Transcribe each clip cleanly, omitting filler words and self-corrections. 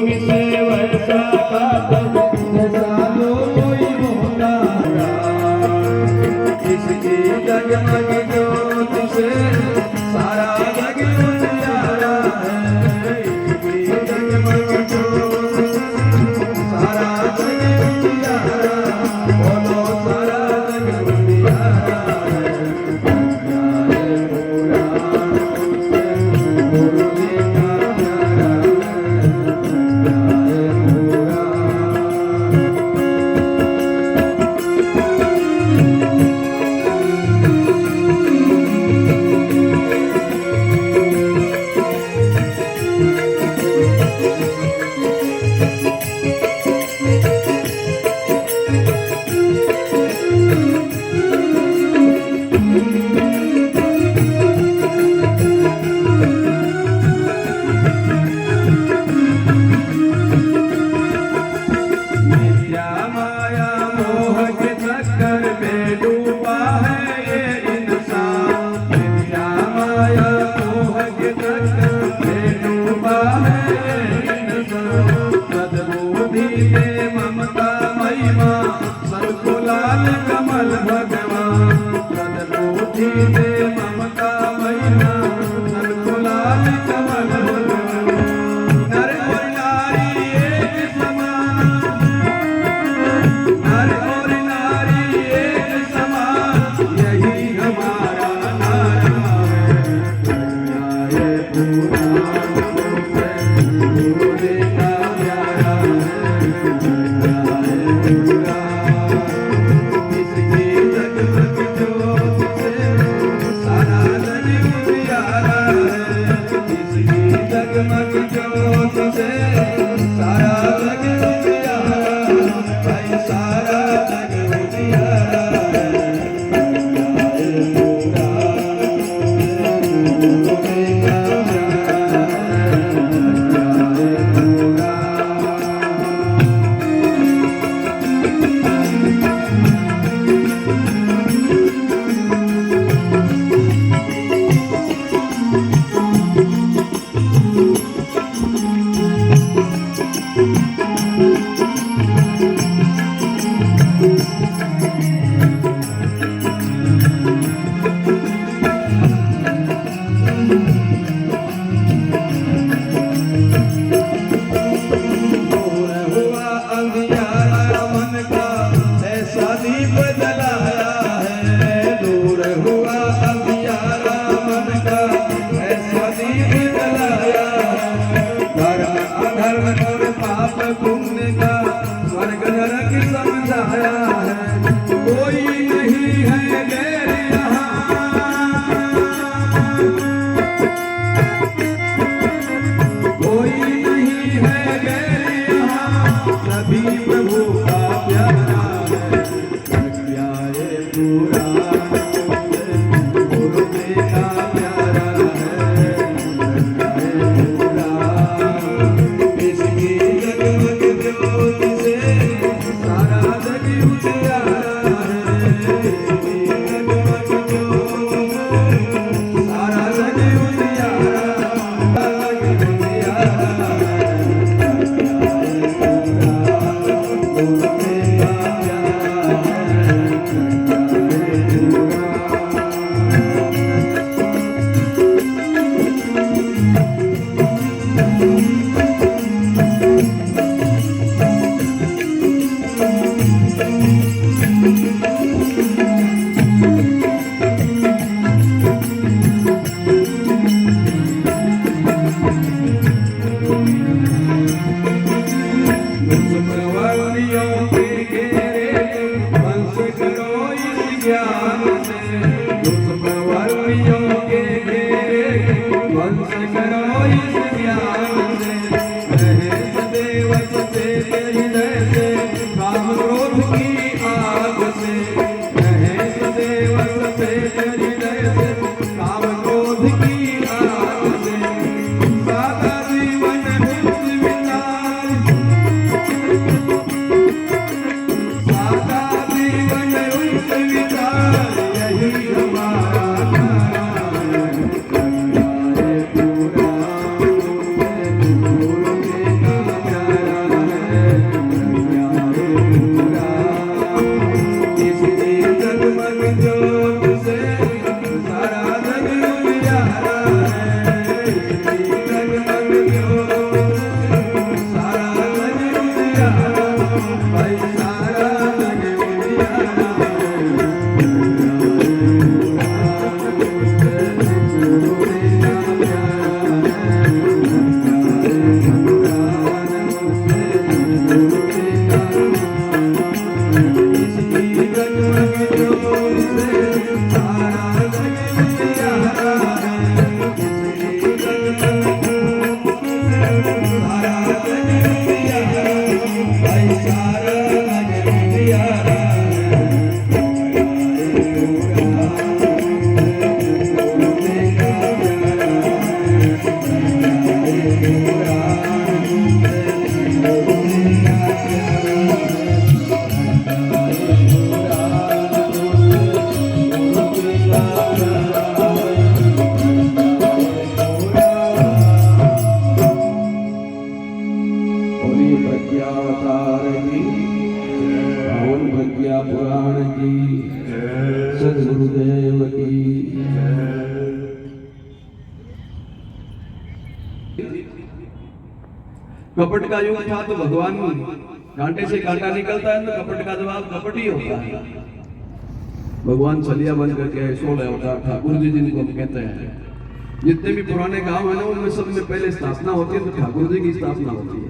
मिले वैसा कातल जैसा कोई होता इसकी जगमग ज्योत से सारा जग उजियारा है। इसकी जगमग ज्योत से सारा जग उजियारा, बोलो सारा जग उजियारा है। कमल भगवान सदबुद्धि दे ममता महिमा, सबको लाल कमल भगवान। नर और नारी एक समान, नर और नारी एक समान, यही हमारा नारा है। ये पुराण गुरु देता प्यारा जगमग ज्योत से सारा जग उजियारा, भाई सारा जग उजियारा है। पुण्य का स्वर्ग नरक समझाया है। कोई नहीं है गैर यहाँ, कोई नहीं है गैर यहाँ, सभी प्रभु का प्यारा है। प्यारे पुराण गुरु देता प्यारा है। प्रज्ञावतार की, पावन प्रज्ञा पुराण की, सद्गुरुदेव की। कपट का युग था तो भगवान कांटे से कांटा निकलता है तो कपट का जवाब कपट ही होता है। भगवान छलिया बन करके 16 अवतार ठाकुर जी जिनको हम कहते हैं। जितने भी पुराने गांव है ना उनमें सब में पहले स्थापना होती है तो ठाकुर जी की स्थापना होती है।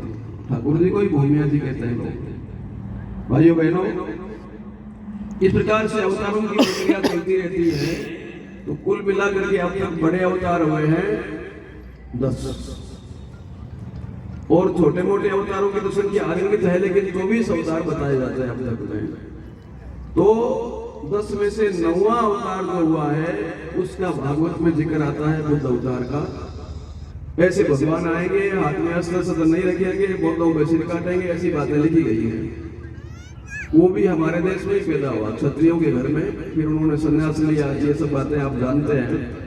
ठाकुर जी को ही भूमिया जी कहते हैं लोग। भाइयों बहनों, इस प्रकार से अवतारों की प्रक्रिया चलती रहती है। तो कुल मिलाकर के अब तक बड़े अवतार हुए हैं 10 और छोटे मोटे अवतारों की तो संख्या अगणित है, लेकिन 24 अवतार बताए जाते हैं अब तक में। तो 10 में से 9वां अवतार जो हुआ है उसका भागवत में जिक्र आता है बुद्ध अवतार का। ऐसे भगवान आएंगे, हाथ में अस्त्र शस्त्र नहीं रखेंगे, बौद्धों पे सिर काटेंगे, ऐसी बातें लिखी गई है। वो भी हमारे देश में ही पैदा हुआ, क्षत्रियों के घर में। फिर उन्होंने संन्यास लिया, ये सब बातें आप जानते हैं।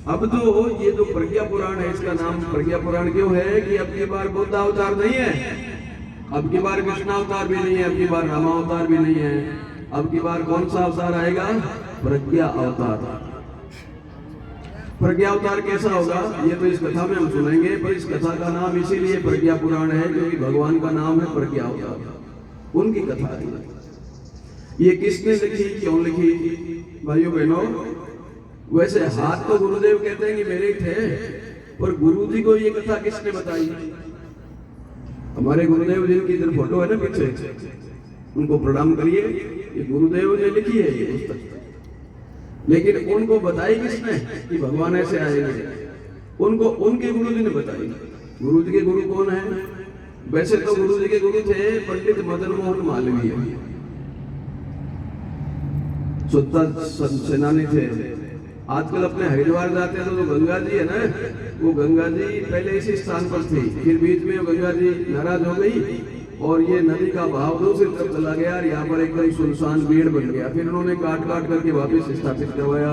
अब तो ये जो प्रज्ञा पुराण है, इसका नाम प्रज्ञा पुराण क्यों है कि अब की बार बुद्ध अवतार नहीं है, अब की बार कृष्ण अवतार भी नहीं है, अब की बार रामा अवतार भी नहीं है। अब की बार कौन सा अवतार आएगा? प्रज्ञा अवतार। प्रज्ञा अवतार कैसा होगा ये तो इस कथा में हम सुनेंगे, पर इस कथा का नाम इसीलिए प्रज्ञा पुराण है क्योंकि भगवान का नाम है प्रज्ञा अवतार। उनकी कथा है। ये किसने लिखी, क्यों लिखी? भाइयों बहनों, वैसे हाथ तो गुरुदेव कहते हैं कि मेरे थे, पर गुरु जी को ये कथा किसने बताई? हमारे गुरुदेव जिनकी इधर फोटो है ना पीछे, उनको प्रणाम करिए। ये गुरुदेव ने लिखी है ये पुस्तक, लेकिन उनको बताई किसने कि भगवान ऐसे आएंगे? उनको उनके गुरु जी ने बताई। गुरु जी के गुरु कौन है? वैसे तो गुरु जी के गुरु थे पंडित मदन मोहन मालवीय, स्वतंत्र सेनानी थे। आजकल अपने हरिद्वार जाते हैं तो जो गंगा जी है ना, वो गंगा जी पहले इसी स्थान पर थी, फिर बीच में गंगा जी नाराज हो गई और ये नदी का बहाव दूसरी तरफ चला गया और यहाँ पर एकदम सुनसान बीड़ बन गया। फिर उन्होंने काट काट करके वापस स्थापित करवाया।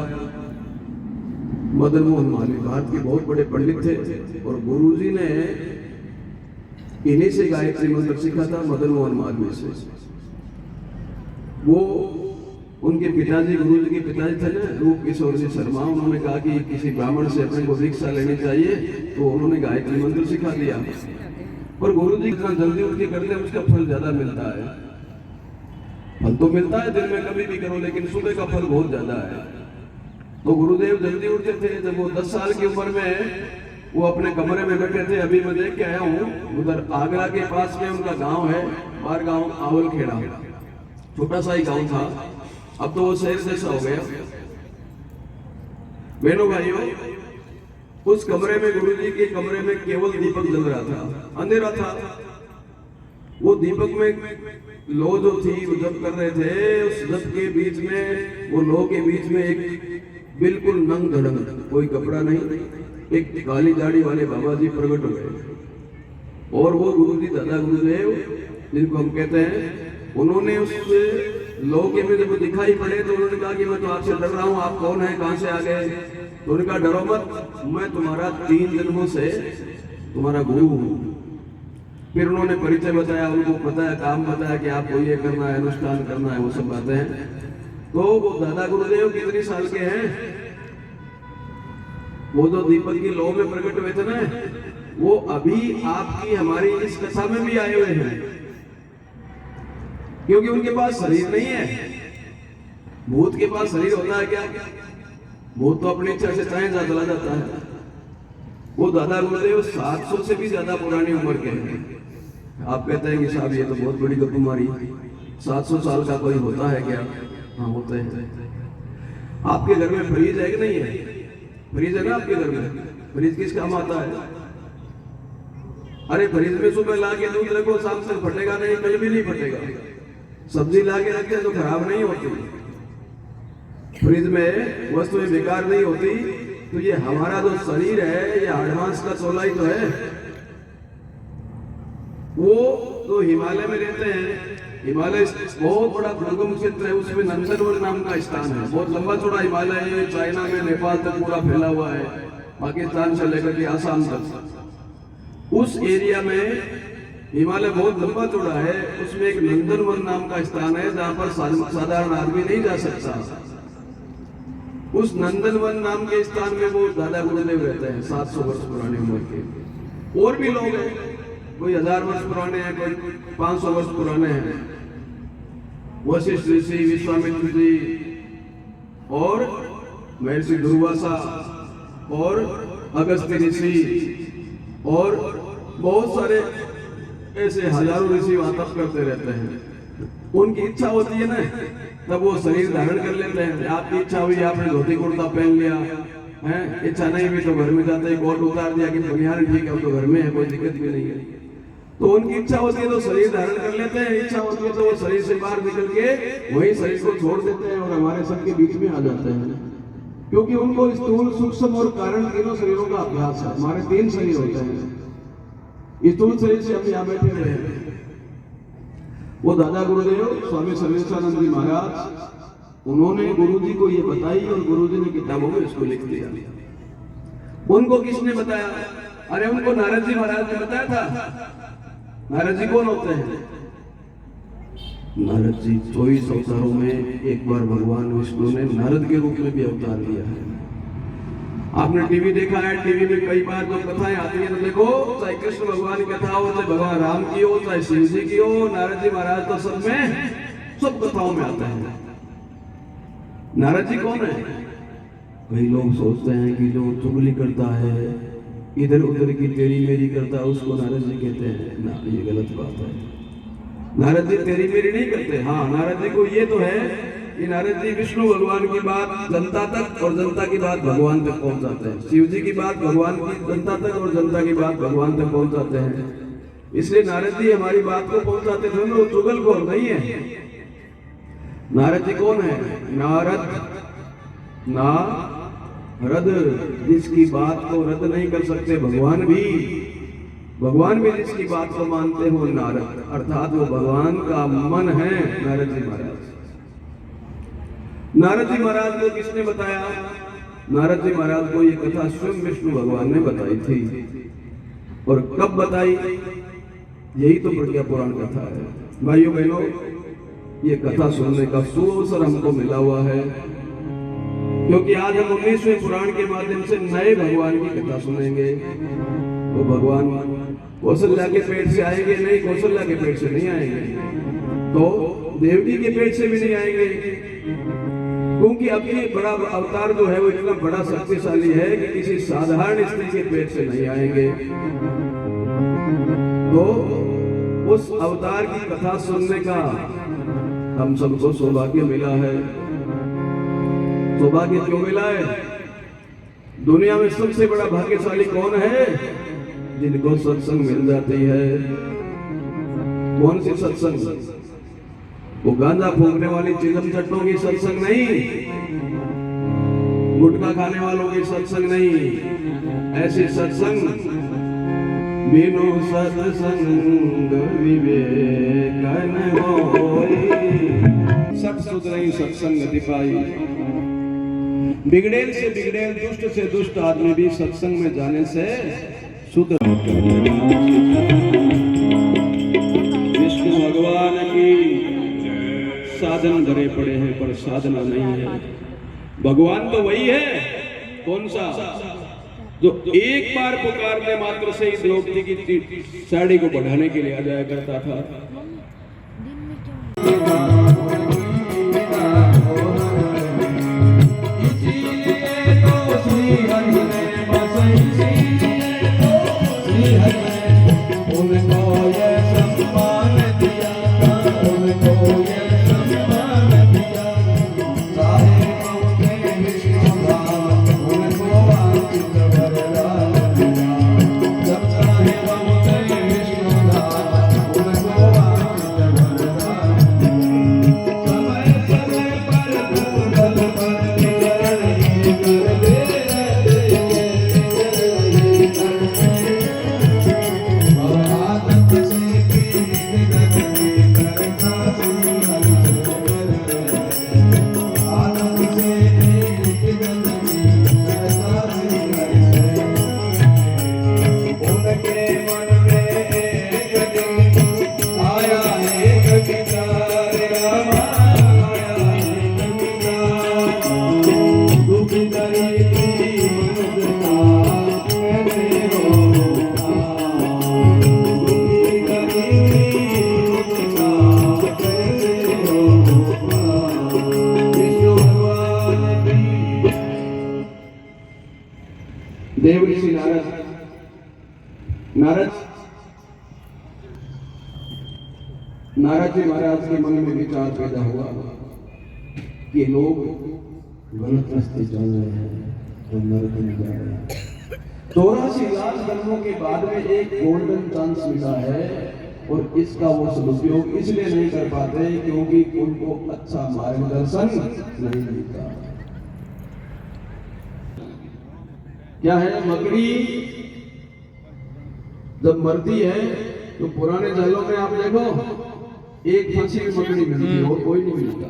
मदन मोहन मालवीय भारत के बहुत बड़े पंडित थे और गुरुजी ने इन्हीं से गायत्री मंत्र सीखा था, मदन मोहन मालवीय से। वो उनके पिताजी, गुरु जी के पिताजी थे ना, रूप किशोर जी शर्मा, उन्होंने कहा कि किसी ब्राह्मण से अपने को दीक्षा लेनी चाहिए, तो उन्होंने गायत्री मंत्र सिखा दिया। पर गुरु जी जितना जल्दी उठ के करते हैं उसका फल ज्यादा मिलता है। फल तो मिलता है दिन में कभी भी करो, लेकिन सुबह का फल बहुत ज्यादा है। तो गुरुदेव जल्दी उठते थे। जब वो 10 साल की उम्र में वो अपने कमरे में बैठे थे, अभी मैं देख के आया हूँ, उधर आगरा के पास में उनका गाँव है, बार गाँव आवल खेड़ा, छोटा सा ही गाँव था, अब तो वो शहर जैसा हो गया। बहनों भाइयों, उस कमरे में, गुरुजी के कमरे में केवल दीपक जल रहा था, अंधेरा था। वो दीपक में लो जो थी वो जप कर रहे थे। उस जप के बीच में, वो लो के बीच में एक बिल्कुल नंग धड़ंग, कोई कपड़ा नहीं, एक काली दाढ़ी वाले बाबा जी प्रकट हो गए। और वो गुरुजी, दादा गुरुदेव जिनको हम कहते हैं, उन्होंने उस लोग के में जब दिखाई पड़े तो उन्होंने कहा कि मैं तो आपसे डर रहा हूँ, आप कौन है, कहां से आ गए? तो उन्होंने कहा डरो मत, मैं तुम्हारा 3 जन्मों से तुम्हारा गुरु हूँ। फिर उन्होंने परिचय बताया, उनको बताया, काम बताया कि आपको ये करना है, अनुष्ठान करना है, वो सब बातें हैं। तो वो दादा गुरुदेव कितने साल के हैं? वो जो दीपक की लौ में प्रकट हुए थे ना, वो अभी आपकी हमारी इस कथा में भी आए हुए हैं, क्योंकि उनके पास शरीर नहीं है। भूत के पास शरीर होता है क्या? भूत तो अपनी इच्छा से चाहे जा चला जाता है। वो दादा गुरुदेव 700 से भी ज्यादा पुरानी उम्र के हैं। आप कहते हैं कि साहब ये तो बहुत बड़ी गप मारी, 700 साल का कोई होता है क्या? हाँ होता है। आपके घर में फ्रीज है कि नहीं है? फ्रीज है ना आपके घर में? फ्रीज किस काम आता है? अरे फ्रीज में सुबह ला के दूध रखो, शाम तक फटेगा नहीं, कल भी नहीं फटेगा। सब्जी ला के रखते हैं तो खराब नहीं होती। फ्रिज में वस्तुएं बेकार नहीं होती। तो ये हमारा जो शरीर है, ये एडवांस का चोला ही तो है। वो तो हिमालय में रहते हैं। हिमालय बहुत बड़ा दुर्गम क्षेत्र है, उसमें नंदनवन नाम का स्थान है। बहुत लंबा चौड़ा हिमालय है, चाइना में नेपाल तक पूरा फैला हुआ है, पाकिस्तान से लेकर के आसाम तक। उस एरिया में हिमालय बहुत लंबा चौड़ा है, उसमें एक नंदनवन नाम का स्थान है जहां पर साधारण आदमी नहीं जा सकता। उस नंदनवन नाम के स्थान में वो दादा गुरुदेव रहते हैं, 700 वर्ष पुराने उम्र के। और भी लोग हैं, कोई 1000 वर्ष पुराने हैं, कोई 500 वर्ष पुराने हैं। वशिष्ठ ऋषि, विश्वामित्र जी और महर्षि दुर्वासा और अगस्त्य ऋषि और बहुत सारे ऐसे हजारों ऋषि वहां तप करते रहते हैं। उनकी इच्छा होती है ना, तब वो शरीर धारण कर लेते हैं। आपकी इच्छा हुई, आपने धोती कुर्ता पहन लिया है, इच्छा नहीं हुई तो घर में जाते ही कोट उतार दिया कि बनियान ठीक है, अब तो घर में है, कोई दिक्कत भी नहीं है। तो उनकी इच्छा होती है तो शरीर धारण कर लेते हैं, इच्छा होती है तो वो शरीर से बाहर निकल के वही शरीर को छोड़ देते हैं और हमारे सबके बीच में आ जाते हैं। क्योंकि उनको स्थूल, सूक्ष्म और कारण तीनों शरीरों का अभ्यास है। हमारे 3 शरीर होते हैं। स्थूल शरीर से हम यहाँ बैठे हुए हैं। वो दादा गुरुदेव स्वामी सर्वेश्वरानंद जी महाराज, उन्होंने गुरुजी को ये बताई और गुरुजी ने किताबों में इसको लिख दिया। उनको किसने बताया? अरे उनको नारद जी महाराज ने बताया था। नारद जी कौन होते हैं? नारद जी 24 अवतारों में एक बार भगवान विष्णु ने नारद के रूप में भी अवतार लिया है। आपने टीवी देखा है, टीवी में कई बार जो कथाएं आती है तो देखो, चाहे कृष्ण भगवान की कथा हो, चाहे भगवान राम की हो, चाहे शिव जी की हो, नारद जी महाराज तो सब कथाओं में आता है। नारद जी कौन है? कई लोग सोचते हैं कि जो चुगली करता है, इधर उधर की टेढ़ी मेरी करता है, उसको नारद जी कहते हैं ना। ये गलत बात है। नारद जी टेढ़ी मेरी नहीं करते। हाँ, नारद जी को ये तो है कि नारद जी विष्णु भगवान की बात जनता तक और जनता की बात भगवान तक पहुंचाते हैं। शिव जी की बात भगवान की जनता तक और जनता की बात भगवान तक पहुंचाते हैं। इसलिए नारद जी हमारी बात को पहुंचाते थे, वो चुगलखोर नहीं है। नारद जी कौन है? नारद, जिसकी बात को रद्द नहीं कर सकते भगवान भी जिसकी बात को मानते हो नारद, अर्थात वो भगवान का मन है नारद जी महाराज। नारद जी महाराज को किसने बताया? नारद जी महाराज को ये कथा स्वयं विष्णु भगवान ने बताई थी। और कब बताई? यही तो प्रज्ञा पुराण कथा है। भाइयों बहनों, ये कथा सुनने का सुअवसर हमको मिला हुआ है, क्योंकि आज हम 19वें पुराण के माध्यम से नए भगवान की कथा सुनेंगे। वो भगवान कौशल्या के पेट से आएंगे नहीं, कौशल्या के पेट से नहीं आएंगे, तो देवकी के पेट से भी नहीं आएंगे, क्योंकि अभी बड़ा अवतार जो है वो इतना बड़ा शक्तिशाली है कि किसी साधारण स्त्री के पेट से नहीं आएंगे। तो उस अवतार की कथा सुनने का हम सबको सौभाग्य मिला है। सौभाग्य क्यों मिला है? दुनिया में सबसे बड़ा भाग्यशाली कौन है? जिनको सत्संग मिल जाती है। कौन सी सत्संग? वो गांजा फूंकने वाली चिलम चट्टों की सत्संग नहीं, गुटखा खाने वालों की सत्संग नहीं। ऐसी सत्संग बिनु सत्संग विवेक न होई, सत सुधरई सत्संग दिपाई। बिगड़ेल से बिगड़ेल, दुष्ट से दुष्ट आदमी भी सत्संग में जाने से सुधर। विष्णु भगवान की साधन भरे पड़े हैं पर साधना नहीं है। भगवान तो वही है, कौन सा? जो एक बार पुकारने मात्र से ही द्रौपदी की साड़ी को बढ़ाने के लिए आ जाया करता था। नारद जी महाराज के मन में विचार पैदा हुआ कि लोग गलत रास्ते चल रहे हैं तो नरक में जा रहे हैं। 84 लाख जन्मों के बाद में एक गोल्डन चांस मिला है और इसका वो सदुपयोग इसलिए नहीं कर पाते क्योंकि उनको अच्छा मार्गदर्शन नहीं मिलता। क्या है, मकड़ी जब मरती है तो पुराने जंगलों में आप देखो एक फंसी हुई मकड़ी मिलती है और कोई नहीं मिलता।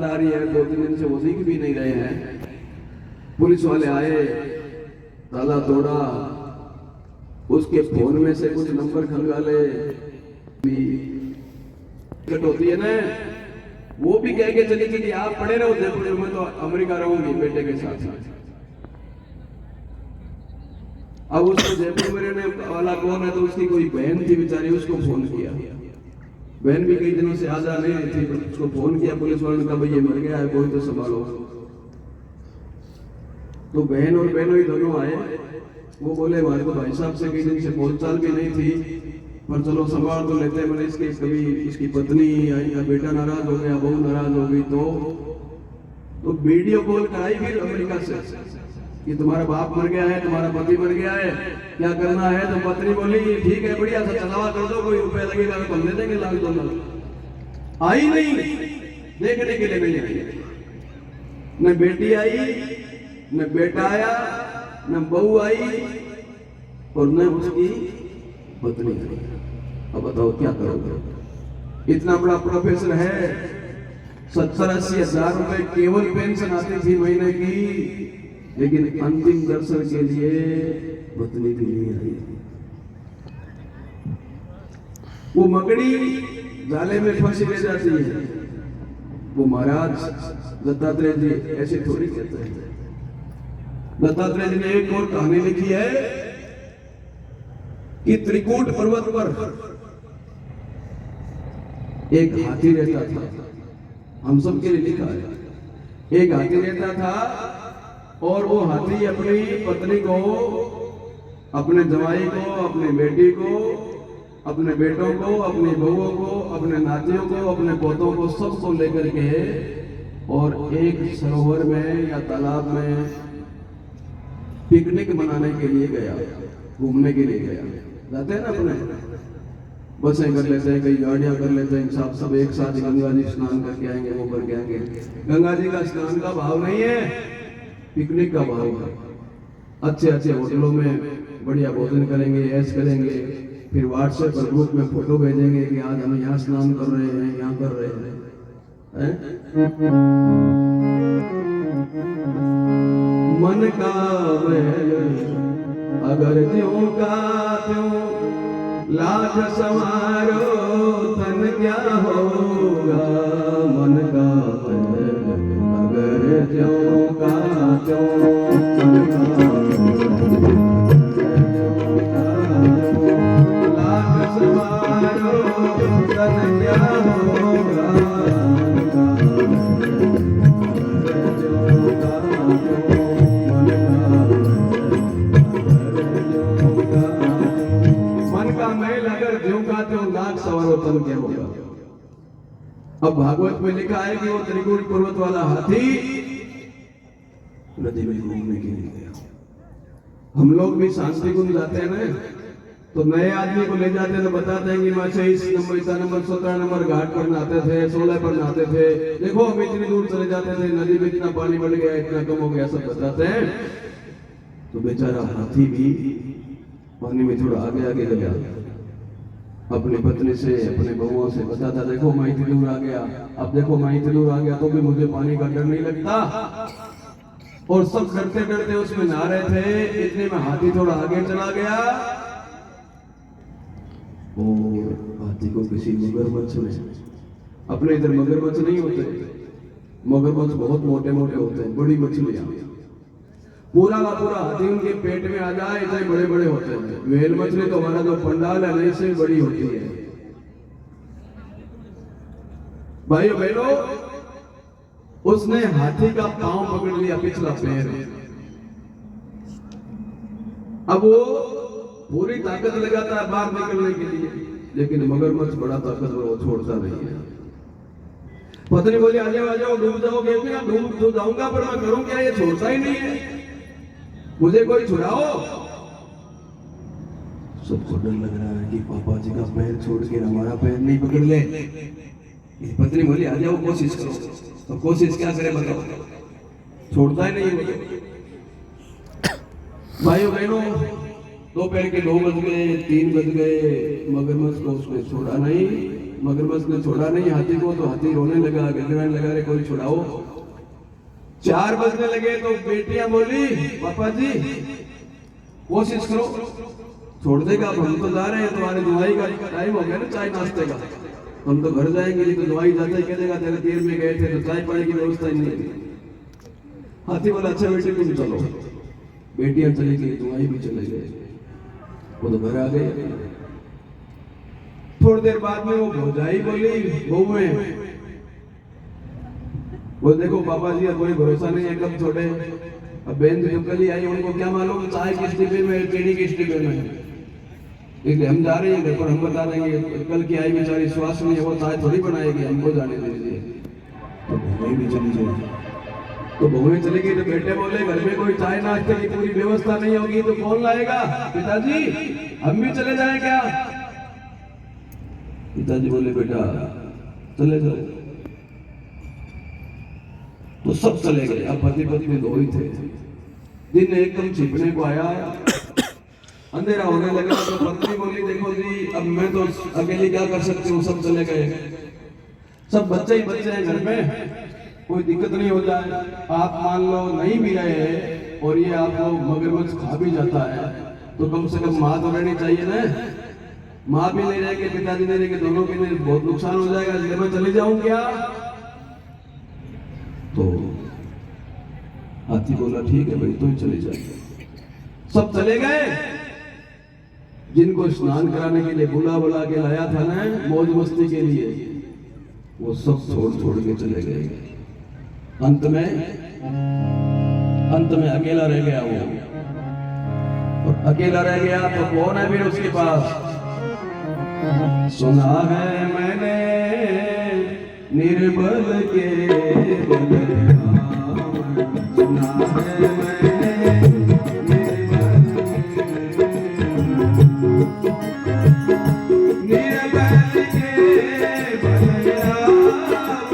आ रही है 2-3 दिन से वो दिख भी नहीं रहे हैं। पुलिस वाले आए, ताला तोड़ा, उसके फोन में से कुछ नंबर खंगाले, टिकट होती है ना, वो भी कह के चली कि आप पड़े रहो जयपुर में, तो अमेरिका रहूंगी बेटे के साथ। अब उसको जयपुर में रहने वाला कौन है, तो उसकी कोई बहन थी बेचारी, उसको फोन किया। बहन भी कई दिनों से आजा नहीं रही थी, उसको फोन किया पुलिस वालों ने, कहा भाई ये मर गया है, कोई तो संभालो। तो बहन और बहनों ही दोनों आए। वो बोले हमारे को भाई साहब से कई दिन से बोलचाल भी नहीं थी, पर चलो संभाल तो लेते हैं। मैंने इसके कभी इसकी पत्नी या बेटा नाराज हो गया, बहू नाराज हो गई, तो वीडियो कॉल कराई फिर अमेरिका से कि तुम्हारा बाप मर गया है, तुम्हारा पति मर गया है, क्या करना है। तो पत्नी बोली ठीक है बढ़िया सा चलावा कर दो, कोई रुपया लगेगा तो हम दे देंगे लाख $2। आई नहीं, देखने के लिए नहीं आई। न बेटी आई, न बेटा आया, न बहू आई और न उसकी पत्नी आई। अब बताओ क्या करोगे। इतना बड़ा प्रोफेसर है, 70-80 हजार रुपए केवल पेंशन आती थी महीने की, लेकिन अंतिम दर्शन के लिए पत्नी भी नहीं आई। वो मकड़ी जाले में फंसी रह जाती है। वो महाराज दत्तात्रेय जी ऐसे थोड़ी कहते हैं। दत्तात्रेय जी ने एक और कहानी लिखी है कि त्रिकूट पर्वत पर एक हाथी रहता था। हम सब के लिए लिखा है। एक हाथी रहता था और वो हाथी अपनी पत्नी को, अपने जवाई को, अपनी बेटी को, अपने बेटों को, अपनी बहुओं को, अपने नातियों को, अपने पोतों को, सबको लेकर के और एक सरोवर में या तालाब में पिकनिक मनाने के लिए गया, घूमने के लिए गया। जाते हैं ना अपने बसें कर लेते हैं, कई गाड़ियां कर लेते हैं, सब एक साथ गंगा जी स्नान करके आएंगे, वो करके आएंगे। गंगा जी का स्नान का भाव नहीं है, पिकनिक का भाव है। अच्छे अच्छे होटलों में बढ़िया भोजन करेंगे, ऐश करेंगे, फिर व्हाट्सएप पर ग्रुप में फोटो भेजेंगे कि आज हम यहाँ स्नान कर रहे हैं, यहाँ कर रहे हैं। मन का महल अगर त्यों का त्यों लाज संवारो तन क्या होगा। मन का महल अगर त्यों का त्यों लाज संवारो तन क्या होगा। तन क्या होगा। अब भागवत में लिखा है कि वो त्रिकूट पर्वत वाला हाथी नदी में घूमने के लिए गया। हम लोग भी शांति कुंज जाते हैं ना, तो नए आदमी को ले जाते हैं तो बताते हैं कि मैं 23 नंबर, इतना नंबर, 17 नंबर घाट पर नहाते थे, 16 पर नहाते थे, देखो हम इतनी दूर चले जाते थे, नदी में इतना पानी बढ़ गया, इतना कम हो गया, सब बताते हैं। तो बेचारा हाथी भी पानी में थोड़ा आगे आगे गया, अपनी पत्नी से, अपने बहुओं से बताता, देखो मैं इतनी दूर आ गया, अब देखो मैं इतनी दूर आ गया तो भी मुझे पानी का डर नहीं लगता। और सब डरते डरते उसमें नहा रहे थे, इतने में हाथी थोड़ा आगे चला गया और हाथी को किसी मगरमच्छ ने, अपने इधर मगरमच्छ नहीं होते, मगरमच्छ बहुत मोटे मोटे होते हैं, बड़ी मछलियां, पूरा का पूरा हाथी उनके पेट में आ जाए, इतने बड़े बड़े होते हैं। व्हेल मछली तो हमारा जो पंडाल है नहीं से बड़ी होती है। भाइयों बहनों, उसने हाथी का पांव पकड़ लिया, पिछला पैर। अब वो पूरी ताकत लगाता है बाहर निकलने के लिए, लेकिन मगरमच्छ बड़ा ताकतवर, वो छोड़ता नहीं है। पत्नी बोली आ जाओ डूब जाओगे, डूब तो जाऊंगा पर मैं करूं क्या, ये छोड़ता ही नहीं है, मुझे कोई छुड़ाओ। सबको डर लग रहा है कि पापा जी का पैर छोड़ के हमारा पैर नहीं पकड़ ले। पत्नी बोली आ जाओ कोशिश करो, तो कोशिश क्या करे बताओ, छोड़ता ही नहीं है। भाइयों बहनों, दोपहर के 2 बज गए, 3 बज गए, मगरमच्छ को उसने छोड़ा नहीं, मगरमच्छ ने छोड़ा नहीं हाथी को, तो हाथी रोने लगा, गिड़गिड़ाने लगा, रे कोई छुड़ाओ। 4 बजने लगे तो बेटियां बोली पापा जी कोशिश करो, छोड़ देगा, हम तो जा रहे हैं, तुम्हारे दवाई का टाइम हो गया ना, चाय नाश्ते का, हम तो घर जाएंगे, नहीं तो दवाई जाते ही कह देगा तेरे तीर में गए थे तो चाय पानी की व्यवस्था ही नहीं। हाथी बोला अच्छा बेटे तुम चलो। बेटियां चली गई, दवाई भी चले गए, वो तो घर आ गए। थोड़ी देर बाद में वो भौजाई बोली बहुएं, वो देखो पापा जी अब कोई भरोसा नहीं है, कब छोड़े। अब बहन जो कल ही आई, उनको क्या मालूम चाय किस डिब्बे में, चीनी किस डिब्बे में, इसलिए हम जा रहे हैं घर पर, हम बता देंगे। कल की आई बेचारी श्वास नहीं है, वो चाय थोड़ी बनाएगी, हमको जाने दीजिए। तो बहुएं भी चली गई, तो बहुएं चली गई तो बेटे बोले घर में कोई चाय नाश्ते की पूरी व्यवस्था नहीं होगी तो कौन लाएगा, पिताजी हम भी चले जाएं क्या। पिताजी बोले बेटा चले जाओ, तो सब चले गए। अब पति पत्नी 2 ही थे। दिन एकदम छिपने को आया, अंधेरा होने लगा, तो पत्नी बोली देखो जी अब मैं तो अकेली क्या कर सकती हूँ, सब चले गए, सब बच्चे ही बच्चे हैं घर में, कोई दिक्कत नहीं हो जाए, आप मान लो नहीं भी रहे और ये आपको मगरमच्छ खा भी जाता है तो कम से कम माँ तो रहनी चाहिए ना, माँ भी नहीं रहेगी, पिताजी नहीं रहेंगे, दोनों के लिए बहुत नुकसान हो जाएगा, इसलिए मैं चली जाऊं क्या। तो हाथी बोला ठीक है भाई तो ही चले जाएंगे। सब चले गए, जिनको स्नान कराने के लिए बुला के लाया था ना मौज मस्ती के लिए, वो सब छोड़ के चले गए। अंत में अकेला रह गया वो, और अकेला रह गया तो कौन है फिर उसके पास। सुना है मैंने निर्बल के बलराम, सुना है मैंने निर्बल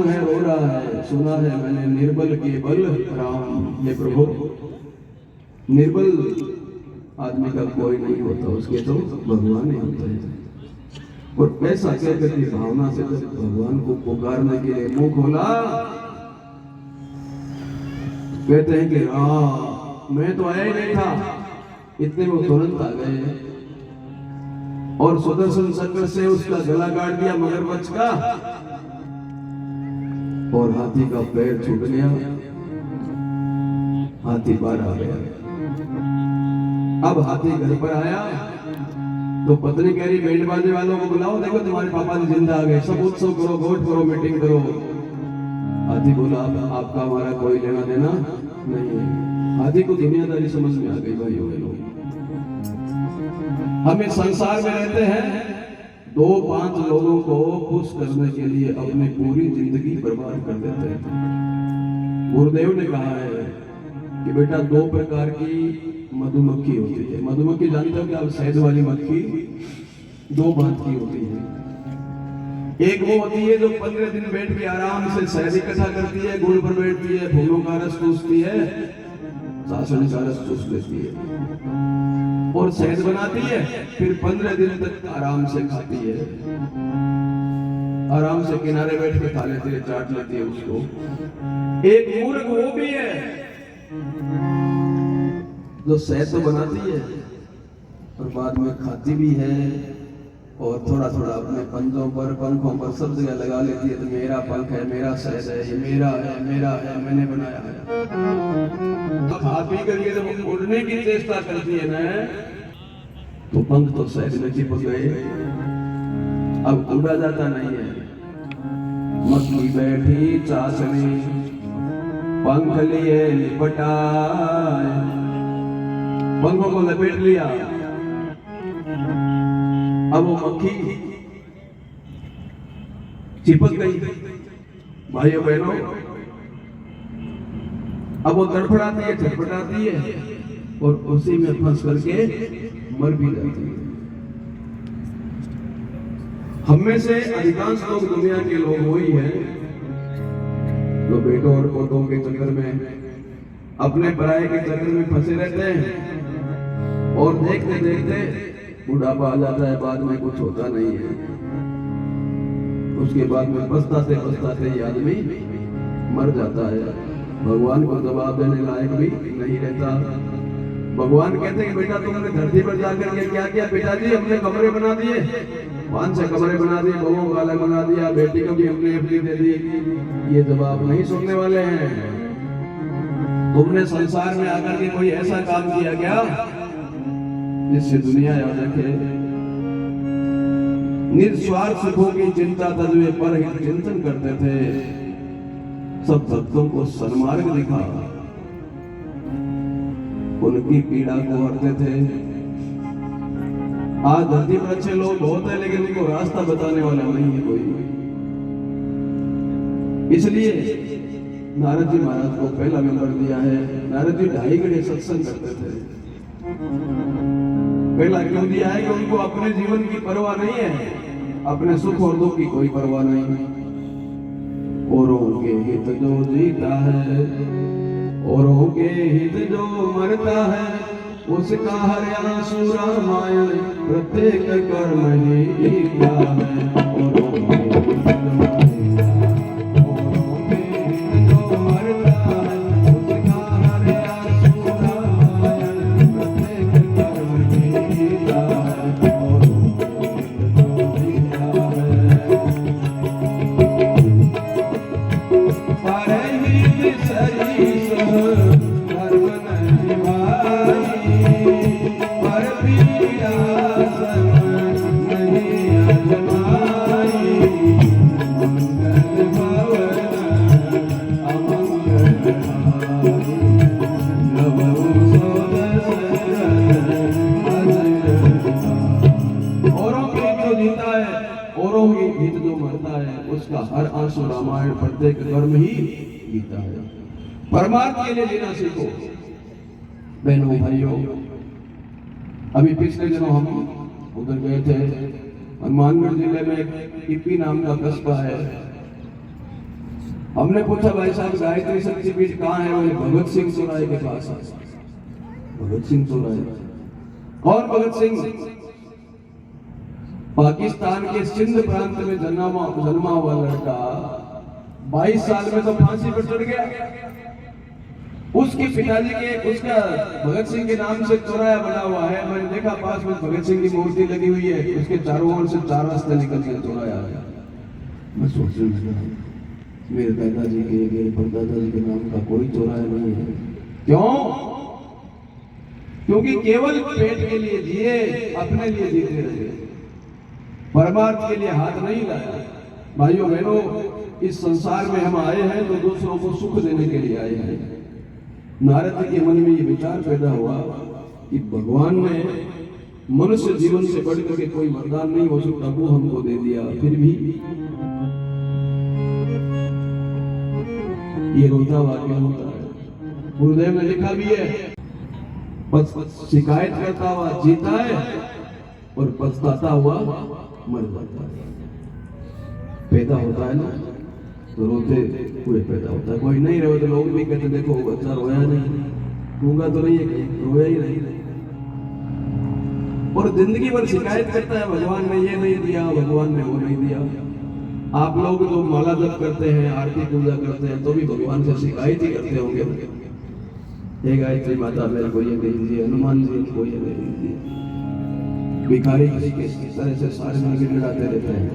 के बलराम, सुना है सुना है मैंने निर्बल के बल राम। ये प्रभु निर्बल आदमी का कोई नहीं होता, उसके तो भगवान ही होता है। और ऐसा कहकर की भावना से जब भगवान को पुकारने के लिए मुंह खोला, कहते हैं कि हाँ मैं तो आया ही नहीं था, इतने वो तुरंत आ गए और सुदर्शन चक्र से उसका गला काट दिया मगरमच्छ का, और हाथी का पैर छूट गया, हाथी बाहर आ गया। अब हाथी घर पर आया तो पत्नी कह रही बैंड बाजे वालों को बुलाओ, देखो तुम्हारे पापा जी जिंदा आ गए, सब उत्सव करो, गोट करो, मीटिंग करो। हाथी बोला आपका हमारा कोई लेना देना नहीं है। हाथी को दुनियादारी समझ में आ गई भाइयों बहनों। हमें संसार में रहते हैं, 2-5 लोगों को खुश करने के लिए अपनी पूरी जिंदगी बर्बाद कर देते हैं। गुरुदेव ने कहा है कि बेटा 2 प्रकार की मधुमक्खी होती है। मधुमक्खी जानते हो कि आप शहद वाली मक्खी 2 बात की होती है। एक वो होती है जो 15 दिन बैठ के आराम से शहद इकट्ठा करती है, गुड़ पर बैठती है, फूलों का रस चूसती है, सासन का रस चूस लेती है और शहद बनाती है, फिर 15 दिन तक आराम से खाती है, आराम से किनारे बैठ के खा लेती है, चाट लेती है उसको। एक मूर्ख वो भी है जो शहद तो बनाती है और बाद में खाती भी है और थोड़ा थोड़ा अपने पंजों पर पंखों पर सब जगह लगा लेती है, तो मेरा पंख है, मेरा शहद है, ये मेरा है, मैंने बनाया है। खा पी करके जब उड़ने की चेष्टा करती है ना, तो पंख तो शहद में चिपक गए, अब उड़ा जाता नहीं है। मक्खी बैठी चाशनी पंख लिए लिपटाए, पंखों को लपेट लिया। अब वो मक्खी चिपक गई भाइयों बहनों, अब वो तड़फड़ाती है, छटपटाती है और उसी में फंस करके मर भी जाती है। हम में से अधिकांश लोग दुनिया के लोग वही हैं जो बेटों और पोतों के चक्कर में, अपने पराये के चक्कर में फंसे रहते हैं और देखते देखते बुढ़ापा आ जाता है, बाद में कुछ होता नहीं है। उसके बाद में पछताते पछताते ये आदमी मर जाता है, भगवान को जवाब देने लायक भी नहीं रहता। भगवान कहते हैं बेटा तुमने धरती पर जाकर के क्या किया? पिताजी हमने कमरे बना दिए, 5-6 कमरे बना दिए, बहुओं का अलग बना दिया, बेटी को भी हमने एफडी दे दी। ये जवाब नहीं सुनने वाले हैं। तुमने संसार में आकर के कोई ऐसा काम किया क्या जिससे दुनिया याद रखे? निस्वार्थ सुखों की चिंता तजुए पर हित चिंतन करते थे, सब भक्तों को सन्मार्ग दिखा, उनकी पीड़ा को हरते थे। आज धरती पर अच्छे लोग बहुत है, लेकिन उनको रास्ता बताने वाला नहीं है कोई। इसलिए नारद जी महाराज को पहला नंबर दिया है। नारद जी 2.5 घंटे सत्संग करते थे। पहला क्यों दिया है कि उनको अपने जीवन की परवाह नहीं है, अपने सुख और दुख की कोई परवाह नहीं। औरों के हित जो जीता है, औरों के हित जो मरता है, उसका हर आंसू रामायण प्रत्येक कर्म ही गीता है। औरों के हित जो मरता है, उसका हर आंसू रामायण प्रत्येक कर्म ही गीता है। औरों के हित जो जीता है, पर ही सरीस धर्म नहीं भाई, पर पीड़ा नहीं अजमाई, मंगल भवन अमंगल हारी, नवो सो दशरथ अजय। औरों के हित जो जीता है, औरों के हित जो मरता है, उसका हर आंसू रामायण प्रत्येक कर्म ही गीता है। परमार्थ के लिए जीना सीखो बहनों भाइयों। अभी पिछले दिनों हम उधर गए थे, हनुमानगढ़ जिले में एक टिप्पी नाम का कस्बा है। हमने पूछा भाई साहब गायत्री शक्तिपीठ कहाँ है? बोले भगत सिंह चौराहे के पास है। भगत सिंह चौराहे? कौन भगत सिंह? पाकिस्तान के सिंध प्रांत में जन्मा हुआ लड़का 22 साल में तो फांसी पर चढ़ गया। उसके पिताजी के, उसका भगत सिंह के नाम से चौराहा बना हुआ है। मैंने देखा पास में भगत सिंह की मूर्ति लगी हुई है, उसके चारों ओर से 4 रास्ते निकल के चौराहा है। मैं सोच रहा हूँ मेरे दादाजी के, मेरे परदादा जी के नाम का कोई चौराहा नहीं है। क्यों? क्योंकि केवल पेट के लिए जिए, अपने लिए जीते रहे, परमार्थ के लिए हाथ नहीं लाया। भाइयों बहनों, इस संसार में हम आए हैं तो दूसरों को सुख देने के लिए आए हैं। नारद जी के मन में ये विचार पैदा हुआ कि भगवान ने मनुष्य जीवन से बढ़कर के कोई वरदान नहीं हो सकता, वो हमको दे दिया। फिर भी ये रोता हुआ क्या होता है? गुरुदेव ने लिखा भी है, शिकायत करता हुआ जीता है और पछताता हुआ मर जाता है। पैदा होता है ना तो रोते हुए पैदा होता है। कोई नहीं रोए तो लोग भी कहते देखो बच्चा रोया नहीं, गूंगा तो नहीं है, रोया ही नहीं। और जिंदगी भर शिकायत करता है, भगवान ने ये नहीं दिया, भगवान ने वो नहीं दिया। आप लोग जो माला जप करते हैं, आरती पूजा करते हैं, तो भी भगवान से शिकायत ही करते होंगे, हे गायत्री माता मेरे को ये दे दीजिए, हनुमान जी को ये दे दीजिए। भिखारी किसी के तरह से सारे दिन गिड़गिड़ाते रहते हैं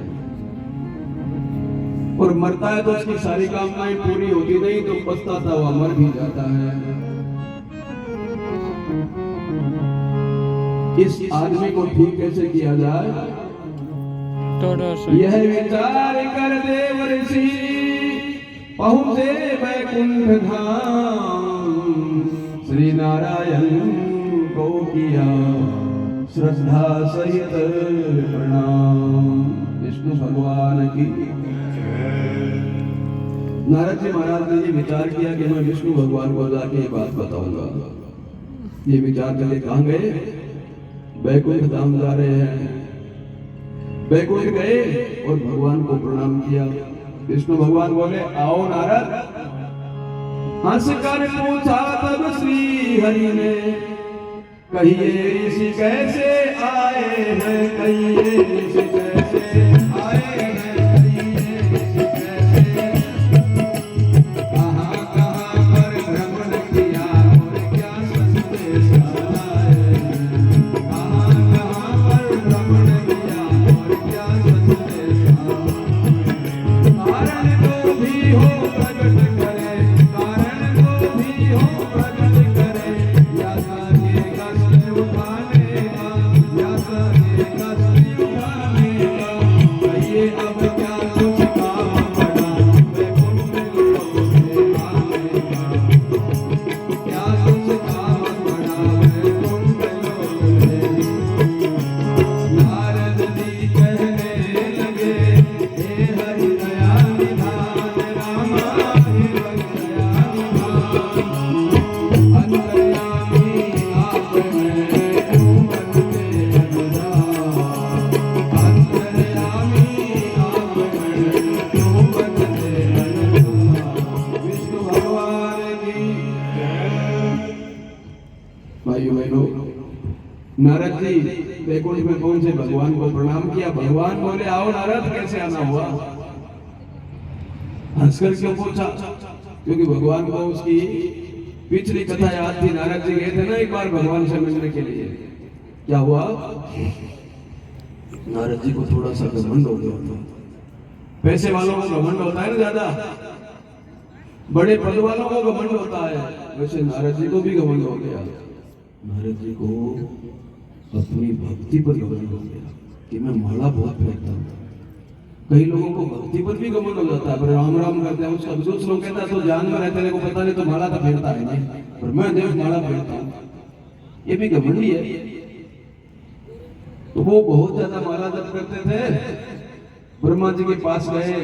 और मरता है तो उसकी सारी कामनाएं पूरी होती नहीं तो पछताता हुआ मर भी जाता है। इस आदमी को ठीक कैसे किया जाए, यह विचार कर देवर्षि पहुंचे वैकुंठ धाम। श्री नारायण को किया श्रद्धा सहित प्रणाम। विष्णु भगवान की। नारद जी महाराज ने ये विचार किया कि मैं विष्णु भगवान को जाके ये बात बताऊंगा। ये विचार करके कहां गए, वैकुंठ धाम जा रहे हैं। वैकुंठ गए और भगवान को प्रणाम किया। विष्णु भगवान बोले आओ नारद। हंस कर पूछा तब श्री हरि ने, कहिए ऋषि कैसे आए हैं, कहिए ऋषि कैसे आए हैं, कहिए ऋषि कैसे, कहां कहां पर भ्रमण किया और क्या संदेश लाए, कहां कहां पर भ्रमण किया और क्या संदेश लाए। कारण को भी हो प्रकट करे, कारण को भी हो प्रकट करे, या सारे कष्ट उठाने का, या सारे कष्ट उठाने का, कहिए अब क्या कुछ काम पड़ा, वैकुंठ लोक में आने का, क्या कुछ काम पड़ा वैकुंठ लोक में। नारद जी कहने लगे, हे हरि दया निधान, रामा हे हरि दया निधान, अंतर्यामी आप में क्यों बनते अनजान, अंतर्यामी आप में क्यों बनते अनजान। विष्णु भगवान की जय। भाइयों बहनों, नारद जी वैकुंठ में पहुंचे, भगवान को प्रणाम किया। भगवान बोले आओ नारद, कैसे आना हुआ। हंसकर क्यों पूछा, क्योंकि भगवान को उसकी पिछली कथा याद थी। नारद जी गए थे ना एक बार भगवान से मिलने के लिए। क्या हुआ, नारद जी को थोड़ा सा घमंड हो गया था। पैसे वालों को घमंड होता है ना ज्यादा, बड़े पद वालों को घमंड होता है, वैसे नारद जी को भी घमंड हो गया। नारद जी को अपनी भक्ति पर घमंड हो गया कि मैं माला बहुत फेंकता हूँ। कई लोगों को भक्ति पर भी घमंड हो जाता है, पर राम राम करते हैं, उसका दूसरा लोग कहता है तो जानवर है, तेरे को पता नहीं तो माला तो फेंकता है नहीं, पर मैं देव माला फेंकता हूँ, ये भी घमंडी है। तो वो बहुत ज्यादा माला जप करते थे। ब्रह्मा जी के पास गए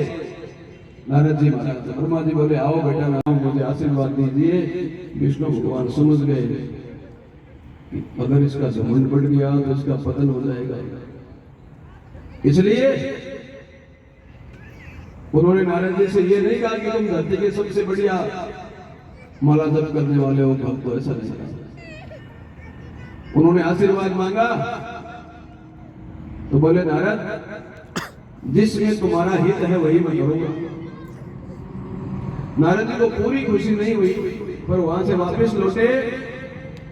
नारद जी महाराज। ब्रह्मा जी बोले आओ बेटा, नाम मुझे आशीर्वाद दीजिए। विष्णु भगवान समझ गए अगर इसका घमंड बढ़ गया तो इसका पतन हो जाएगा, इसलिए उन्होंने नारद जी से ये नहीं कहा कि तुम धरती के सबसे बढ़िया माला जप करने वाले हो, भक्त हो, ऐसा नहीं कहा। उन्होंने आशीर्वाद मांगा तो बोले नारद, जिसमें तुम्हारा हित है वही मैं करूंगा। नारद जी को पूरी खुशी नहीं हुई, पर वहां से वापस लौटे।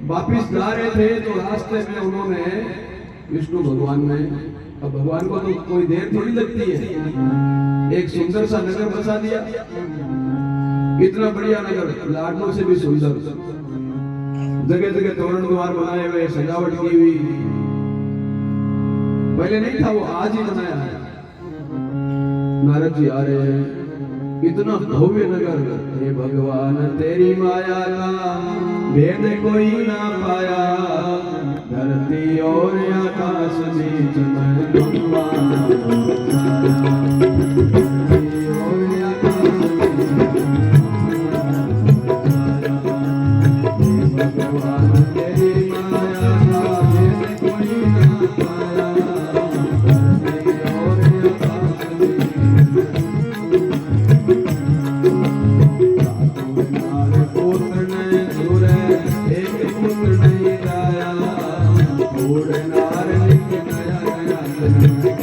वापिस जा रहे थे तो रास्ते में उन्होंने विष्णु भगवान ने, अब भगवान को तो कोई देर थोड़ी लगती है, एक सुंदर सा नगर बसा दिया। इतना बढ़िया नगर, लाडलों से भी सुंदर, जगह जगह तोरण द्वार बनाए हुए, सजावट की हुई। पहले नहीं था, वो आज ही बनाया है। नारद जी आ रहे हैं, इतना भव्य नगर। हे भगवान तेरी माया का भेद कोई ना पाया, धरती और आकाश बीच में भगवान बसाया, धरती और आकाश बीच में हे भगवान तेरी माया का भेद कोई ना पाया, धरती और आकाश बीच में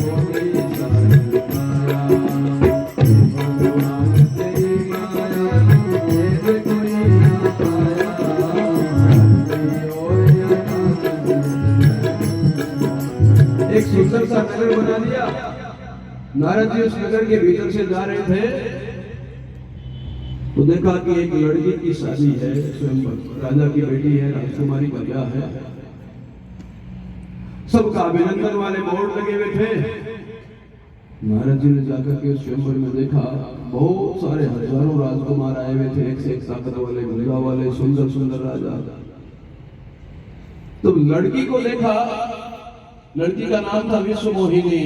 सुंदर सा नगर बना दिया। नारद जी उस नगर के भीतर से जा रहे थे तो देखा कि एक लड़की की शादी है, स्वयं राजा की बेटी है, राजकुमारी का ब्याह है। सबका अभिनंदन वाले बोर्ड लगे हुए थे। नारद जी ने जाकर के उस स्वयंवर में देखा, बहुत सारे हजारों राजकुमार आए हुए थे, एक से एक ताकत वाले, गंगा वाले, सुंदर सुंदर राजा। तो लड़की को देखा, लड़की का नाम था विश्व मोहिनी,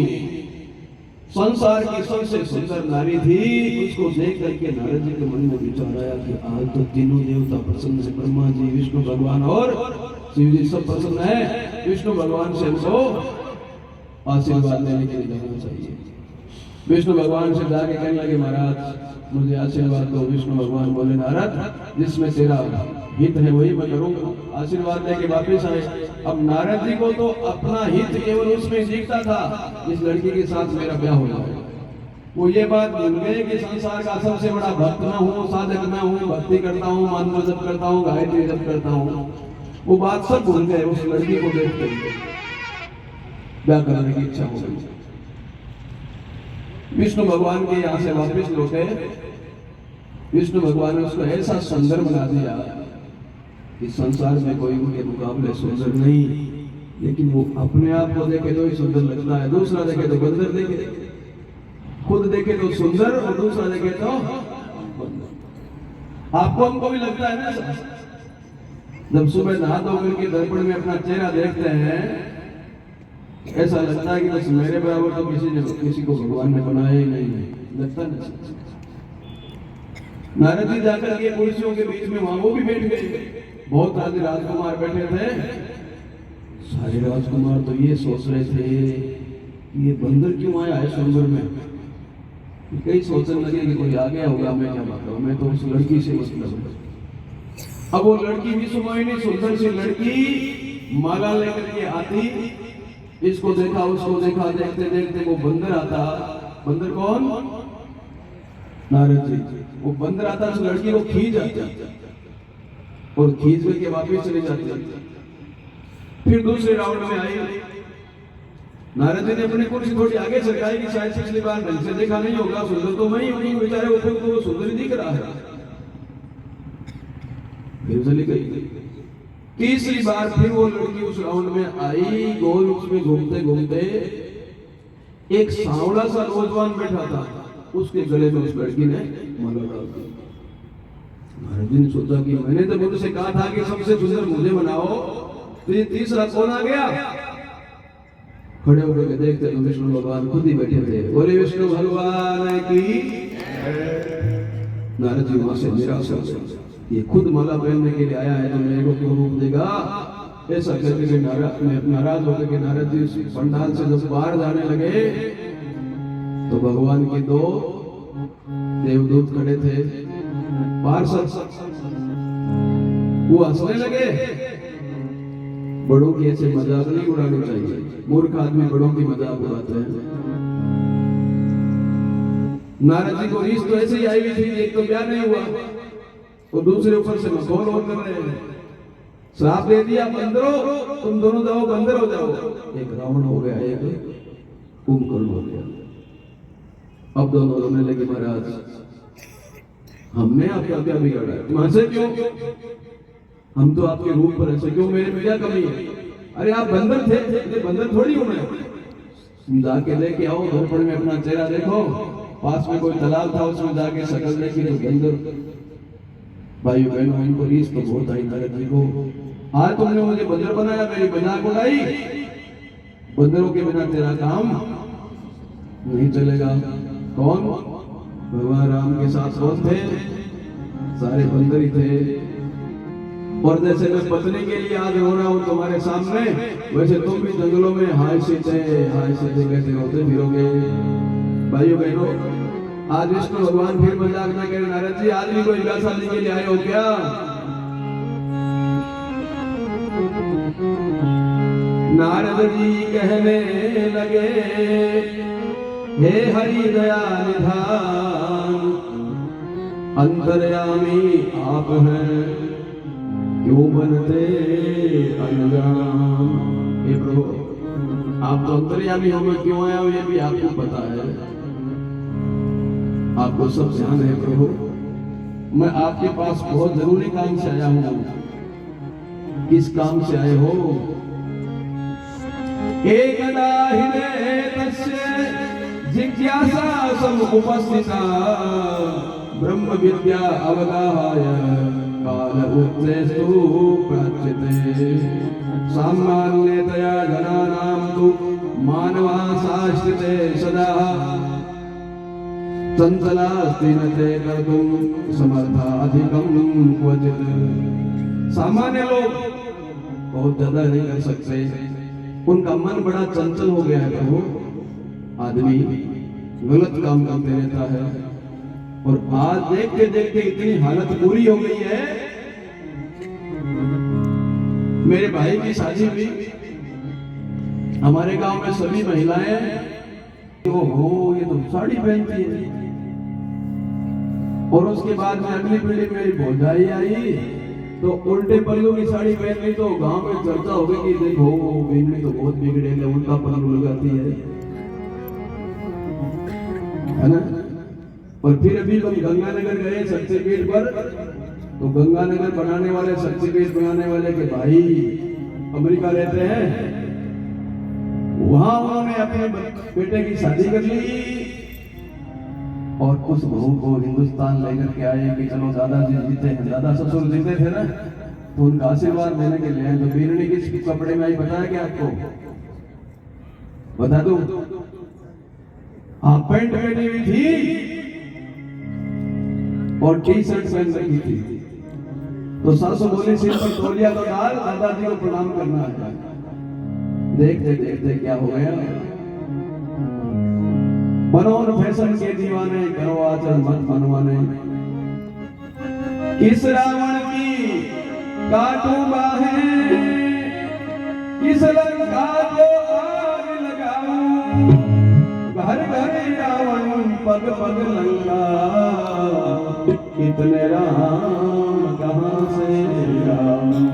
संसार की सबसे सुंदर नारी थी। उसको देख करके नारद जी के मन में विचार आया कि आज तो तीनों देवता प्रसन्न है, ब्रह्मा जी, विष्णु भगवान और शिव जी सब प्रसन्न है। विष्णु भगवान से हमको आशीर्वाद लेने के लिए जाना चाहिए। विष्णु भगवान से जाके कहने लगे, महाराज मुझे आशीर्वाद दो। विष्णु भगवान बोले, नारद जिसमें तेरा हित है वही मैं करूंगा। आशीर्वाद लेके वापिस आए। अब नारद जी को तो अपना हित केवल उसमें दिखता था, इस लड़की के साथ मेरा ब्याह हो जाएगा। वो ये बात भूल गए कि संसार का सबसे बड़ा भक्त मैं हूँ, साधक मैं हूँ, भक्ति करता हूँ, मंत्र जप करता हूँ, गायत्री जप करता हूँ। वो बात सब भूल गए। उस लड़की को देखते ही ब्याह करने की इच्छा हो गई। विष्णु भगवान के यहाँ से वापिस लौटे। विष्णु भगवान ने उसको ऐसा सुंदर बना दिया कि संसार में कोई उनके मुकाबले सुंदर नहीं। लेकिन वो अपने आप को देखे तो ही सुंदर लगता है, दूसरा देखे तो बंदर देखे, खुद देखे तो सुंदर और दूसरा देखे तो बंदर। आपको हमको भी लगता है ना, जब सुबह नहा धो करके दर्पण में अपना चेहरा देखते हैं, ऐसा लगता है कि बस मेरे बराबर तो किसी को भगवान ने बनाया ही नहीं, लगता नहीं। नारद जी जाकर के कुर्सियों के बीच में वहां वो भी बैठ गए। बहुत सारे राजकुमार बैठे थे। सारे राजकुमार तो ये सोच रहे थे ये बंदर क्यों आया है स्वयंवर में। कई सोचने लगे कि कोई आ गया होगा, मैं क्या बात करूं, मैं तो उस लड़की से मतलब। अब वो लड़की विश्वमोहिनी सुंदर सी लड़की माला लेकर के आती, इसको देखा उसको देखा, देखते देखते वो बंदर आता। बंदर कौन? नारद जी। वो बंदर आता, उस लड़की को खींच जाता और खींच करके वापिस चले जाते। फिर दूसरे राउंड में आई। नारद जी ने अपनी कुर्सी थोड़ी आगे सरकाई कि शायद पिछली बार ढंग से देखा नहीं होगा, सुंदर तो मैं ही हूं, बेचारे वो खुद को सुंदर दिख रहा है। फिर चली गई। तीसरी बार फिर वो लड़की उस राउंड में आई। गोल उसमें घूमते घूमते एक सांवला सा नौजवान बैठा था, उसके गले में उस लड़की ने माला डाल दी। नारद जी ने सोचा कि मैंने तो मुझसे कहा था कि सबसे सुंदर मुझे बनाओ, तो ये तीसरा कौन आ गया। खड़े होकर के देखते तो विष्णु भगवान खुद ही बैठे थे। बोले विष्णु भगवान की। नारद जी वहां से निराश हो गए, ये खुद माला पहनने के लिए आया है तो मेरे को क्यों रूप देगा। ऐसा करके नाराज होकर के नारद जी उस पंडाल से जब बाहर जाने लगे तो भगवान के दो देवदूत खड़े थे, पार्षद। वो हंसने लगे। बड़ों की ऐसे मजाक नहीं उड़ानी चाहिए, मूर्ख आदमी बड़ों की मजाक उड़ाते हैं। नारद जी को रीस तो ऐसे ही आई हुई थी, एक तो ब्याह नहीं हुआ और दूसरे ऊपर से मखौल और कर रहे हैं। श्राप दे दिया, बंदरो तुम दोनों जाओ, बंदर हो जाओ। एक रावण हो गया, एक कुंभकर्ण हो गया। अब दोनों रोने लगे, महाराज हमने आपका क्या बिगाड़ा है, तुम हंसे क्यों, हम तो आपके रूप पर हंसे क्यों, मेरे में क्या कमी है। अरे आप बंदर थे, बंदर थोड़ी हूं मैं। जाके लेके आओ, दर्पण में अपना चेहरा देखो, पास में कोई तालाब था उसमें जाके शक्ल देखी तो बंदर। भाइयों बहनों, इनको रीस तो बहुत आई नारद जी को। आज तुमने मुझे बंदर बनाया, मेरी मजाक उड़ाई। बंदरों के बिना तेरा काम नहीं चलेगा। कौन? भगवान राम के साथ कौन थे? सारे बंदर ही थे। और जैसे मैं पत्नी के लिए आज रो रहा हूं तुम्हारे सामने, वैसे तुम भी जंगलों में हाय सीते कहते होते फिरोगे। भाइयों बहनों, आज विष्णु भगवान फिर मजाक न करें। नारद जी आज भी कोई ब्याह शादी के लिए आए हो क्या? नारद जी कहने लगे, हे हरि दया निधान, अंतर्यामी आप हैं, क्यों बनते अनजान। हे प्रभु, आप तो अंतर्यामी हो गए, क्यों आया हो ये भी आपको पता है, आपको सब ध्यान है प्रभु। मैं आपके पास बहुत जरूरी काम से आया हूं। किस काम से आए हो? एकदा हृदये तस्य जिज्ञासा समुपस्थिता ब्रह्म विद्या अवगाहाय काल उत्तेस्तु प्राच्यते सामान्यतया जनानां तु मानवासाश्रिते सदा चंचलास्ति न ते कर्तुं समर्थाधिकं क्वचित्। सामान्य लोग बहुत ज्यादा नहीं कर सकते, उनका मन बड़ा चंचल हो गया है प्रभु। आदमी गलत काम करते रहता है और आज देखते देखते इतनी हालत बुरी हो गई है। मेरे भाई की शादी हुई, हमारे गांव में सभी महिलाएं हो ये तो साड़ी पहनती है, और उसके बाद में अगली पीढ़ी मेरी भौजाई आई तो उल्टे पल्लू की साड़ी पहन ली, तो गांव में चर्चा हो गई कि देखो बेनी तो बहुत बिगड़े है, उल्टा पल्लू लगाती है ना। और फिर अभी हम गंगानगर गए शक्तिपीठ पर, तो गंगानगर बनाने वाले, शक्तिपीठ बनाने वाले के भाई अमेरिका रहते हैं, वहां उन्होंने अपने बेटे की शादी कर ली और उस बहू को हिंदुस्तान लेकर के आए कि चलो दादाजी जीते हैं, दादा ससुर जीते थे ना, तो उनका आशीर्वाद लेने के लिए। तो बीरनी किस कपड़े में आई पता है क्या आपको? बता दो। हाफ पैंट पहनी हुई थी और टी शर्ट पहन रखी थी। तो सासू बोली सिर पर तौलिया तो डाल, दादाजी को प्रणाम करना है। देखते देखते क्या हो गया, बनो फैशन के दीवाने, करो आचरण मत मनवाने। किस रावण की काटू बाहें, किस लंका को आग लगाऊं, घर घर रावण पग पग लंका, इतने राम कहां से लाऊं।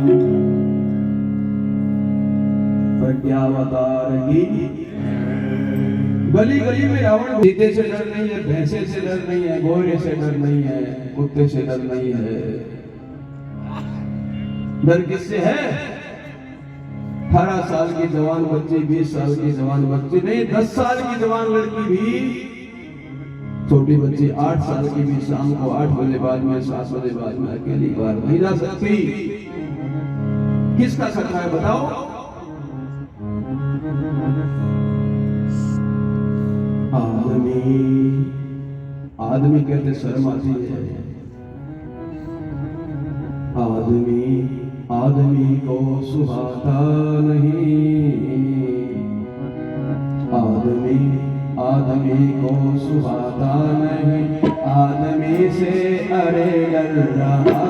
प्रज्ञावतार की गली गली में रावण। सीते से डर नहीं है, भैंसे से डर नहीं है, घोड़े से डर नहीं है, कुत्ते से डर नहीं है। डर किससे है? 18 साल की जवान बच्ची, 20 साल की जवान बच्ची नहीं, 10 साल की जवान लड़की भी, छोटी बच्ची 8 साल की भी शाम को 8 बजे बाद में, 7 बजे बाद में अकेली बाहर नहीं जा सकती। किसका खतरा है बताओ? आदमी कहते शर्म आती है। आदमी को सुहाता नहीं, आदमी को सुहाता नहीं, आदमी से अरे डर रहा।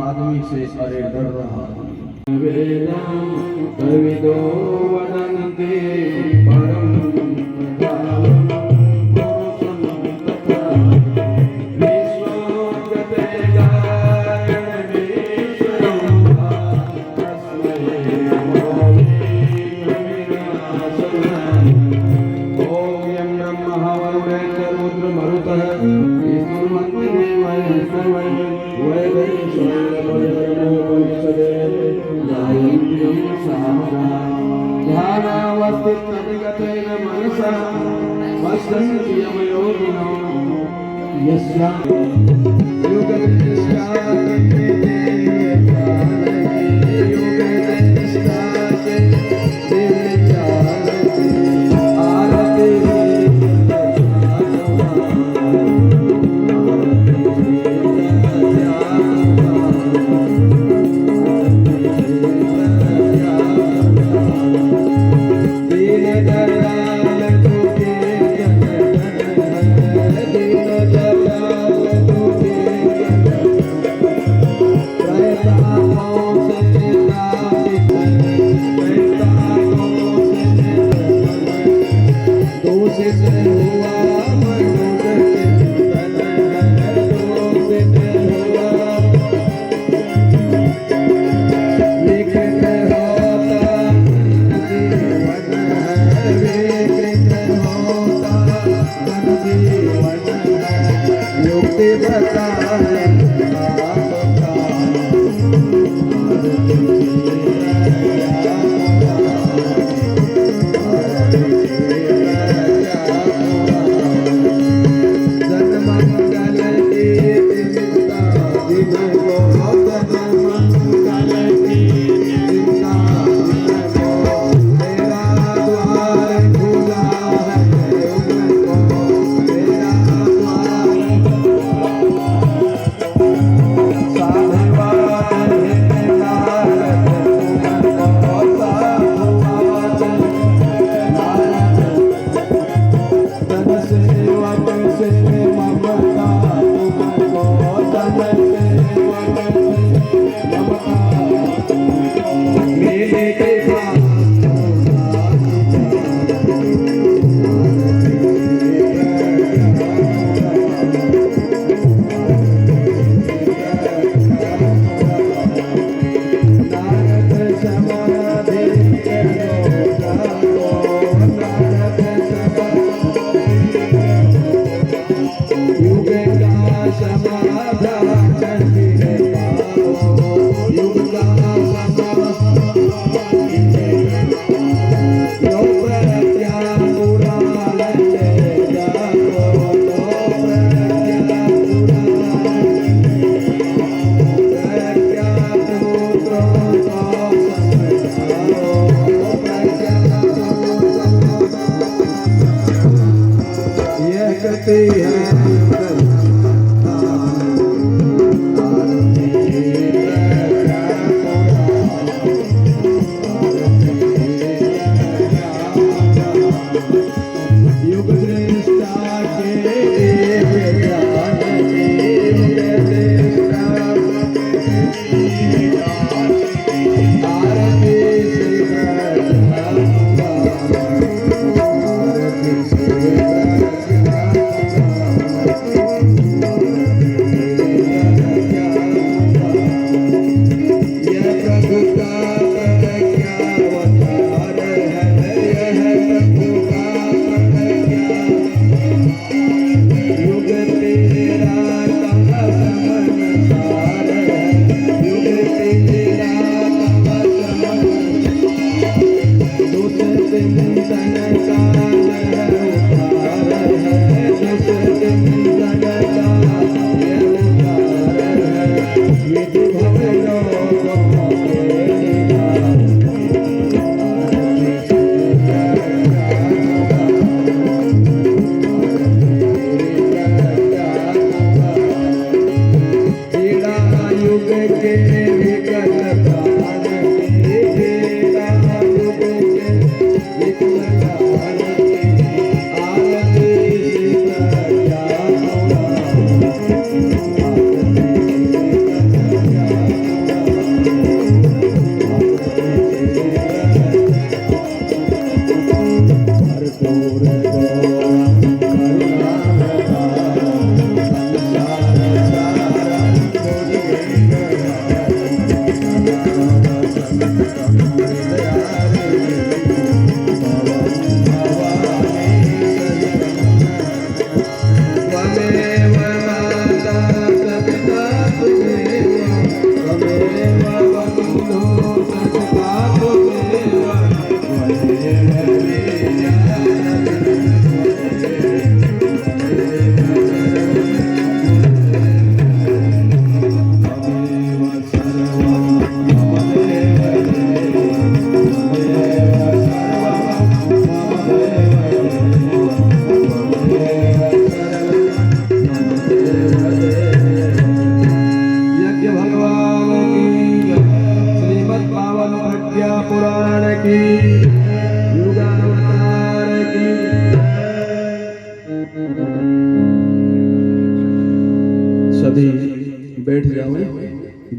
आदमी से अरे डर रहा। कविदो वदन्ति परम यस्या युग निष्ठा के युग निष्ठा के आरती आज्ञा पुराण की युगावतार की। सभी बैठ जाओ,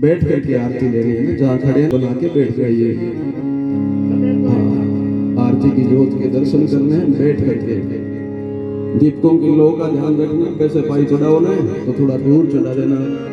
बैठ करके आरती लेनी है। जहाँ खड़े हैं बना के बैठ जाइए। हाँ, आरती की ज्योत के दर्शन करने हैं, बैठ करके। दीपकों की लो का ध्यान रखना। पैसे पाई चढ़ाओ ना तो थोड़ा दूर चढ़ा देना।